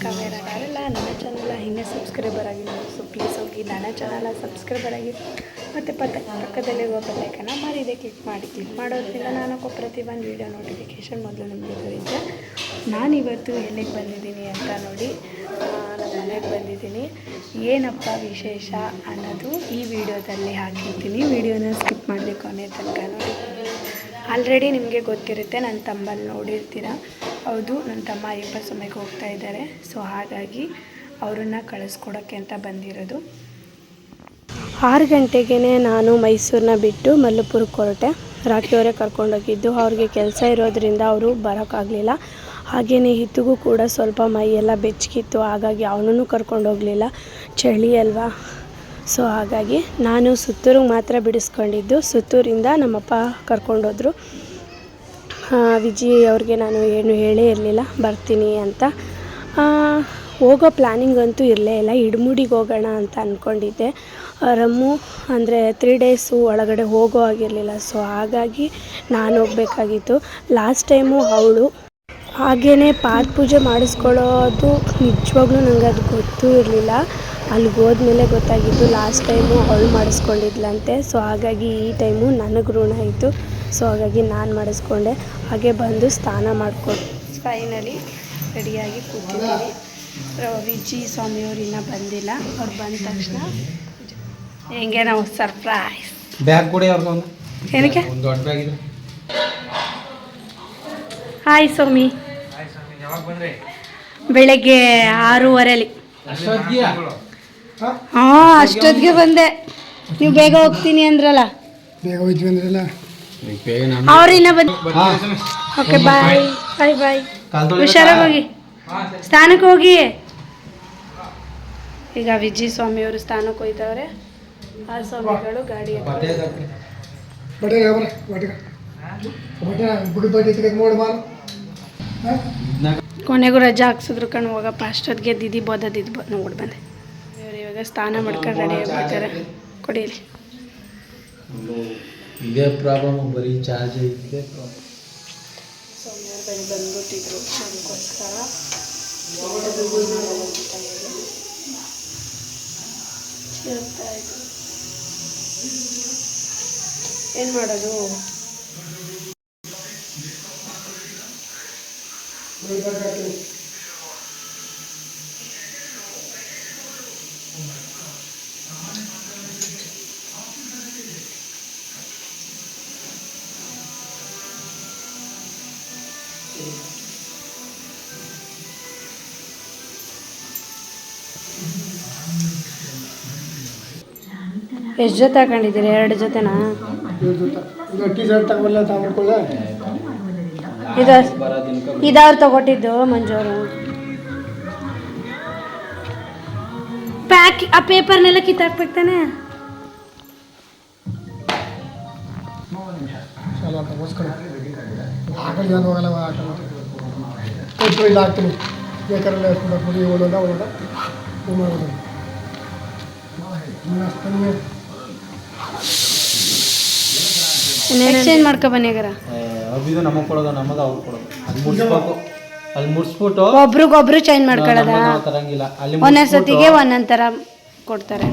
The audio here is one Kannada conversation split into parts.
ಕಾವೇರಲ್ಲ ನನ್ನ ಚಾನಲ್ ಇನ್ನೇ ಸಬ್ಸ್ಕ್ರೈಬರ್ ಆಗಿಲ್ಲ. ಸೊ ಪ್ಲೀಸ್ ಹೋಗಿ ನನ್ನ ಚಾನಲ್ ಸಬ್ಸ್ಕ್ರೈಬರ್ ಆಗಿ ಮತ್ತು ಪಕ್ಕದಲ್ಲಿರುವ ಬೆಲ್ಲೈಕನ್ನ ಮರೀದೆ ಕ್ಲಿಕ್ ಮಾಡೋದ್ರಿಂದ ನಾನು ಪ್ರತಿ ಒಂದು ವೀಡಿಯೋ ನೋಟಿಫಿಕೇಷನ್ ಮೊದಲು ನಿಮಗೆ ಬರುತ್ತೆ. ನಾನಿವತ್ತು ಎಲ್ಲಿಗೆ ಬಂದಿದ್ದೀನಿ ಅಂತ ನೋಡಿ, ನಮ್ಮ ಮನೆಗೆ ಬಂದಿದ್ದೀನಿ. ಏನಪ್ಪ ವಿಶೇಷ ಅನ್ನೋದು ಈ ವಿಡಿಯೋದಲ್ಲಿ ಹಾಕಿರ್ತೀನಿ. ವಿಡಿಯೋನ ಸ್ಕಿಪ್ ಮಾಡದೆ ಕೊನೆ ತನಕ ನೋಡಿ. ಆಲ್ರೆಡಿ ನಿಮಗೆ ಗೊತ್ತಿರುತ್ತೆ, ನನ್ನ ತಮ್ಮಲ್ಲಿ ನೋಡಿರ್ತೀರ. ಹೌದು, ನನ್ನ ತಮ್ಮ ಅಯ್ಯಪ್ಪ ಸ್ವಾಮಿಗೆ ಹೋಗ್ತಾ ಇದ್ದಾರೆ. ಸೊ ಹಾಗಾಗಿ ಅವರನ್ನು ಕಳಿಸ್ಕೊಡೋಕ್ಕೆ ಅಂತ ಬಂದಿರೋದು. 6 ಗಂಟೆಗೆ ನಾನು ಮೈಸೂರನ್ನ ಬಿಟ್ಟು ಮಲ್ಲಪುರಕ್ಕೆ ಹೊರಟೆ. ರಾಖಿಯವರೇ ಕರ್ಕೊಂಡೋಗಿದ್ದು. ಅವ್ರಿಗೆ ಕೆಲಸ ಇರೋದ್ರಿಂದ ಅವರು ಬರೋಕ್ಕಾಗಲಿಲ್ಲ. ಹಾಗೆಯೇ ಹಿತ್ತಿಗೂ ಕೂಡ ಸ್ವಲ್ಪ ಮೈಯೆಲ್ಲ ಬೆಚ್ಚಗಿತ್ತು. ಹಾಗಾಗಿ ಅವನನ್ನು ಕರ್ಕೊಂಡೋಗಲಿಲ್ಲ, ಚಳಿ ಅಲ್ವಾ. ಸೊ ಹಾಗಾಗಿ ನಾನು ಸುತ್ತೂರಿಗೆ ಮಾತ್ರ ಬಿಡಿಸ್ಕೊಂಡಿದ್ದು. ಸುತ್ತೂರಿಂದ ನಮ್ಮಪ್ಪ ಕರ್ಕೊಂಡೋದ್ರು. ವಿಜಿ ಅವ್ರಿಗೆ ನಾನು ಏನು ಹೇಳೇ ಇರಲಿಲ್ಲ ಬರ್ತೀನಿ ಅಂತ. ಹೋಗೋ ಪ್ಲ್ಯಾನಿಂಗ್ ಅಂತೂ ಇರಲೇ ಇಲ್ಲ. ಇಡಮುಡಿಗೆ ಹೋಗೋಣ ಅಂತ ಅಂದ್ಕೊಂಡಿದ್ದೆ. ರಮ್ಮು ಅಂದರೆ 3 ಡೇಸು ಒಳಗಡೆ ಹೋಗೋ ಆಗಿರಲಿಲ್ಲ. ಸೊ ಹಾಗಾಗಿ ನಾನು ಹೋಗಬೇಕಾಗಿತ್ತು. ಲಾಸ್ಟ್ ಟೈಮು ಅವಳು ಹಾಗೆಯೇ ಪಾದ ಪೂಜೆ ಮಾಡಿಸ್ಕೊಳ್ಳೋದು ನಿಜವಾಗ್ಲೂ ನನಗೆ ಅದು ಗೊತ್ತೂ ಇರಲಿಲ್ಲ. ಅಲ್ಲಿಗೆ ಹೋದ್ಮೇಲೆ ಗೊತ್ತಾಗಿದ್ದು ಲಾಸ್ಟ್ ಟೈಮು ಅವಳು ಮಾಡಿಸ್ಕೊಂಡಿದ್ಲಂತೆ. ಸೊ ಹಾಗಾಗಿ ಈ ಟೈಮು ನನಗೆ ಋಣ ಆಯಿತು. ಸೊ ಹಾಗಾಗಿ ನಾನು ಮಾಡಿಸ್ಕೊಂಡೆ. ಹಾಗೆ ಬಂದು ಸ್ನಾನ ಮಾಡಿಕೊಟ್ಟು ಫೈನಲಿ ರೆಡಿಯಾಗಿ ಕೂತಿದ್ದೀನಿ. ವಿಜಿ ಸ್ವಾಮಿಯವರು ಇನ್ನೂ ಬಂದಿಲ್ಲ. ಅವ್ರು ಬಂದ ತಕ್ಷಣ ಹೆಂಗೆ ನಾವು ಸರ್ಪ್ರೈಸ್ ಬ್ಯಾಗ್ ಕೊಡಿ ಅವ್ರಿಗೊಂದು. ಏನಕ್ಕೆ? ಒಂದು ದೊಡ್ಡ ಬ್ಯಾಗ್ ಇದೆ. ಹಾಯ್ ಸ್ವಾಮಿ. ಬೆಳಗ್ಗೆ 6:30 ಅಷ್ಟೊತ್ತಿಗೆ ಬಂದೆ. ನೀವು ಬೇಗ ಹೋಗ್ತೀನಿ ಅಂದ್ರಲ್ಲ. ಬೇಗ ಹೋಯ್ತು ಅಂದ್ರಲ್ಲ. ಅವ್ರಿನ್ನ ಬಂದು ಓಕೆ ಬಾಯ್ ಬಾಯ್ ಬಾಯ್. ಹುಷಾರಾಗಿ ಹೋಗಿ, ಸ್ಥಾನಕ್ಕೆ ಹೋಗಿ. ಈಗ ವಿಜಿ ಸ್ವಾಮಿಯವರು ಸ್ಥಾನಕ್ಕೆ ಹೋಯ್ತವ್ರೆ. ಆ ಸ್ವಾಮಿಗಳು ಗಾಡಿ ಕೊನೆಗೂ ರಜಾ ಹಾಕ್ಸಿದ್ರು ಕಣ್. ಹೋಗಪ್ಪ ಅಷ್ಟೊತ್ತಿಗೆ ದಿದಿ ಬೋದಿದ್ದು ನೋಡಿ ಬಂದೆ. ಇವರು ಇವಾಗ ಸ್ನಾನ ಮಾಡ್ಕೊಂಡು ರೆಡಿ ಆಗಿರ್ತಾರೆ. ಕೊಡಿಲಿ. ಇದೇ ಪ್ರಾಬ್ಲಮ್, ಬರೀ ಚಾರ್ಜ್ ಐತೆ. ಸ್ವಾಮಿಯವ್ರು ಬಂದ್ಬಿಟ್ಟಿದ್ರು ಅದಕ್ಕೋಸ್ಕರ ಏನು ಮಾಡೋದು. ಎಷ್ಟು ಜೊತೆ ಹಾಕೊಂಡಿದ್ದೀರಿ? 2 ಜೊತೆನಾ? ಇದವ್ರು ತಗೊಟ್ಟಿದ್ದು ಮಂಜೂರು. ಪ್ಯಾಕ್ ಆ ಪೇಪರ್ನೆಲ್ಲ ಕಿತ್ತಾಕ್ಬೇಕು ತಾನೆ. ಎಕ್ಸ್ಚೇಂಜ್ ಮಾಡ್ಕೊ ಬನ್ನಿಗಾರ. ಅಭಿದು ನಮಗೆ ಕೊಡೋದು, ನಮ್ಮದು ಅವ್ರು ಕೊಡೋದು. ಅಲ್ಲಿ ಮುಡ್ಸ್ಬೇಕು. ಅಲ್ಲಿ ಮುಡ್ಸ್ಬಿಟ್ಟು ಒಬ್ರಿಗೊಬ್ರು ಚೇಂಜ್ ಮಾಡ್ಕೊಳ್ಳೋದ. ಒಂದೊಂದು ಸತಿಗೆ ಒಂದೊಂದು ಥರ ಕೊಡ್ತಾರೆ.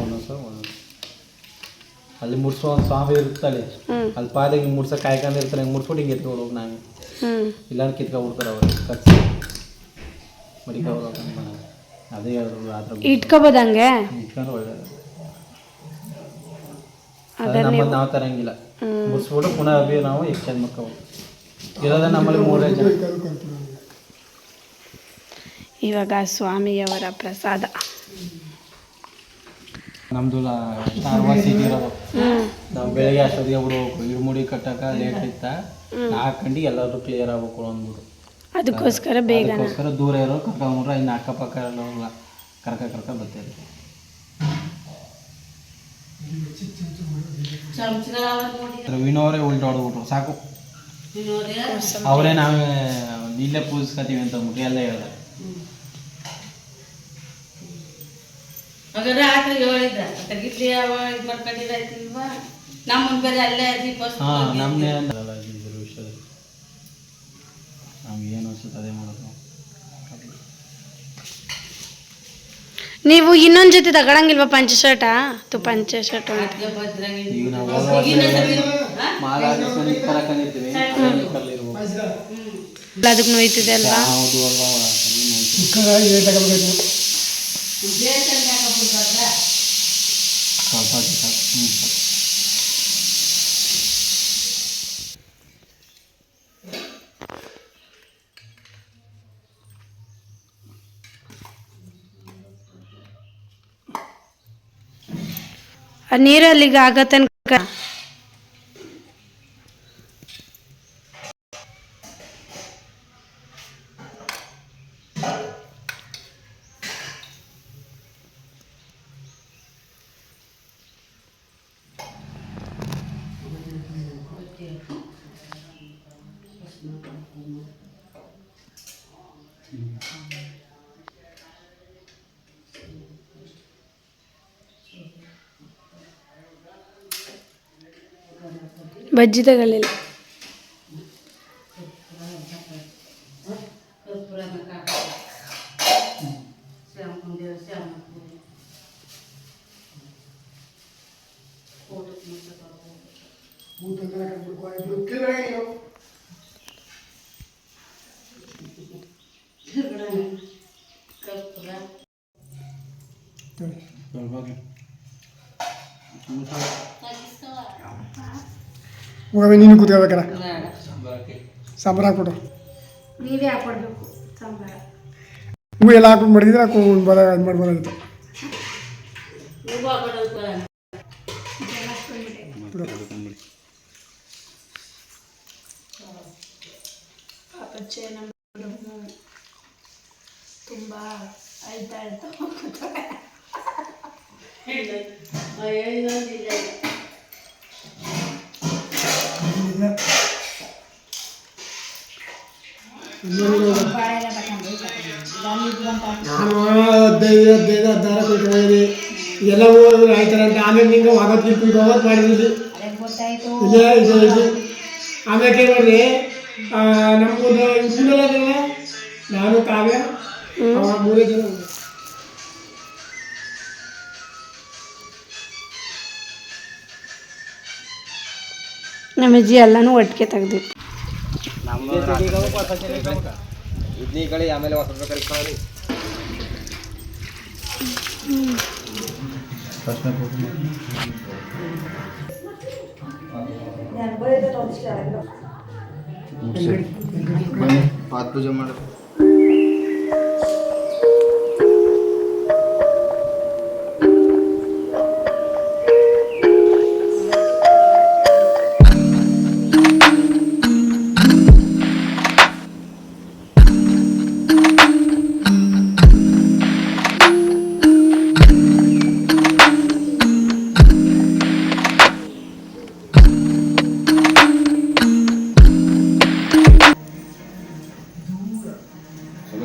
ಅಲ್ಲಿ ಮುಡ್ಸೋ ಒಂದು ಸ್ವಾಮಿ ಇರುತ್ತಲ್ಲಿ, ಅಲ್ಲಿ ಪಾದಿಗೆ ಮುಡ್ಸೋ ಕಾಯ್ಕೊಂಡಿರ್ತಾರೆ. ಹಿಂಗೆ ಮುಡ್ಸ್ಬಿಟ್ಟು ಹಿಂಗೆ ಎತ್ಕೊಂಡು ಹೋಗಿ ನಾನು ಇಲ್ಲ ಕಿತ್ಕೊಂಡ್ಬಿಡ್ತಾರೆ ಅವರು. ಕಚ್ಚಿ ಮಡಿಕವ್ರು ಅದೇ ಹೇಳಿದ್ರು. ರಾತ್ರಿ ಇಟ್ಕೋಬೋದು ಹಂಗೆ ಇಟ್ಕೊಂಡ್ರೆ ಒಳ್ಳೇದು. ನಮ್ಮದು ನಾವು ತರಂಗಿಲ್ಲ. ಮುಡ್ಸ್ಬಿಟ್ಟು ಪುನಃ ಅಭಿ ನಾವು ಎಕ್ಸ್ಚೇಂಜ್ ಮಾಡ್ಕೋಬೋದು. ಇರೋದ ನಮ್ಮಲ್ಲಿ 3 ಜನ. ಇವಾಗ ಸ್ವಾಮಿಯವರ ಪ್ರಸಾದ ನಮ್ದು ಸೀಟ್ ಇರೋದು. ನಾವು ಬೆಳಗ್ಗೆ ಅಷ್ಟೊತ್ತಿಗೆ ಬಿಡ್ಬೇಕು. ಇಡ್ಮುಡಿ ಕಟ್ಟಕ್ಕೆ ಲೇಟ್ ಇತ್ತ. 4 ಗಂಟೆಗೆ ಎಲ್ಲರೂ ಕ್ಲಿಯರ್ ಆಗ್ಬೇಕು ಅಂದ್ಬಿಟ್ಟು ಅದಕ್ಕೋಸ್ಕರ ಬೇಗ ದೂರ ಇರೋ ಕರ್ಕೊಂಡ್ರೆ ಇನ್ನು ಅಕ್ಕಪಕ್ಕ ಎಲ್ಲ ಕರ್ಕ ಬರ್ತಾರೆ. ವಿನೋರೇ ಉಲ್ಟಾ ಹೊಡ್ಬಿಟ್ರು ಸಾಕು. ಅವರೇ ನಾವೇ ಇಲ್ಲೇ ಪೂಜಿಸ್ಕೊತೀವಿ ಅಂತ ಅಂದ್ಬಿಟ್ಟು ಎಲ್ಲ ಹೇಳಿದೆ. ನಮ್ಮನ್ನೇ ವಿಷಯದಲ್ಲಿ ನಮ್ಗೆ ಏನು ಅನ್ಸುತ್ತೆ ಅದೇ ಮಾಡೋದು. ನೀವು ಇನ್ನೊಂದು ಜೊತೆ ತಗೊಳಂಗಿಲ್ವಾ ಪಂಚೆ ಶರ್ಟಾ ಪಂಚೆ ಶರ್ಟ್ ಈಗ ನಾವು ಮಾಲ ಹಾಕಿಸ್ಕೊಂಡು ನಿಕ್ಕರ್ ಹಾಕೊಂಡಿರ್ತೀವಿ ನಿಕ್ಕರ್ಲಿ ಇರ್ಬೇಕು ಅದಕ್ಕೆ ನೋಯ್ತಿದೆ ಅಲ್ವಾ ಯಾವುದು ಅಲ್ವಾ ಆ ನೀರಲ್ಲಿಗೆ ಆಗ ತನಕ ಬಜ್ಜಿ ತಗೊಳ್ಳಿಲ್ಲ ನೀನು ಕೂತ್ಕೋಬೇಕಾರ ಸಾಂಬಾರು ಹಾಕ್ಬಿಟ್ಟು ನೀವೇ ಹಾಕೊಡ್ಬೇಕು ಸಾಂಬಾರ ಹೂ ಎಲ್ಲ ಹಾಕ್ಬಿಟ್ಟು ಮಾಡಿದ್ರೆ ಇದು ಮಾಡ್ಬೋದಾಗಿತ್ತು ಪಾಪಚ್ಚೆ ನಮ್ಮ ತುಂಬ ಅಳ್ತಾ ದಾರ ಕೊಟ್ಟಿದ್ದೀನಿ ಎಲ್ಲ ಹೋದ್ರೆ ಆಯ್ತಾರೆ ಅಂತ ಆಮೇಲೆ ನಿಂಗೆ ಅವತ್ತು ಮಾಡಿದ್ವಿ ಇಲ್ಲೇ ಇದೆ ಆಮೇಲೆ ಕೇಳಿ ನಮಗೊಂದು ಇನ್ನೆಲ್ಲ ನಾನು ಕಾವ್ಯ ಮೂರೇ ಜನ ನಮ್ಮ ಅಜ್ಜಿ ಎಲ್ಲನೂ ಒಟ್ಟಿಗೆ ತೆಗ್ದಿತ್ತು ಇಡ್ಲಿ ಆಮೇಲೆ ಹೊಸ ಕಲಿಸ್ಕೊಳ್ಳಿ ಪಾತ್ ಪೂಜೆ ಮಾಡು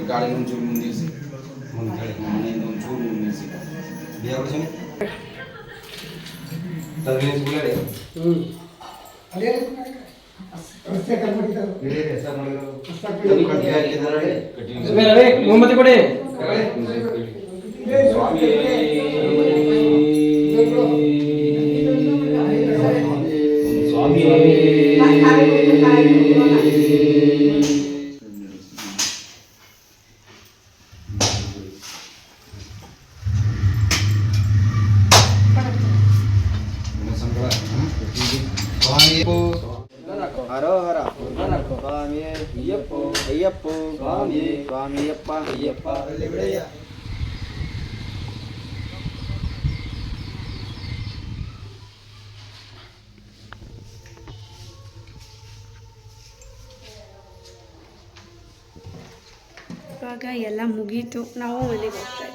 ಗಾಳಿ ಒಂಚೂರು ಮುಂದಿರಿಸಿ ಮನೆಯಿಂದ ಒಂಚೂರು ಮುಂದಿರಿಸಿ ದೇವರ ತರಬೇತಿ ಮೊಹಮ್ಮದಿ ಕೊಡಿ ಸ್ವಾಮಿ ಸ್ವಾಮಿ ಹರೋಹರ ಸ್ವಾಮಿ ಅಯ್ಯಪ್ಪ ಅಯ್ಯಪ್ಪ ಸ್ವಾಮಿ ಸ್ವಾಮಿಯಪ್ಪ ಅಯ್ಯಪ್ಪ ಇವಾಗ ಎಲ್ಲ ಮುಗೀತು ನಾವು ಮನೆಗೆ ಹೋಗ್ತಾ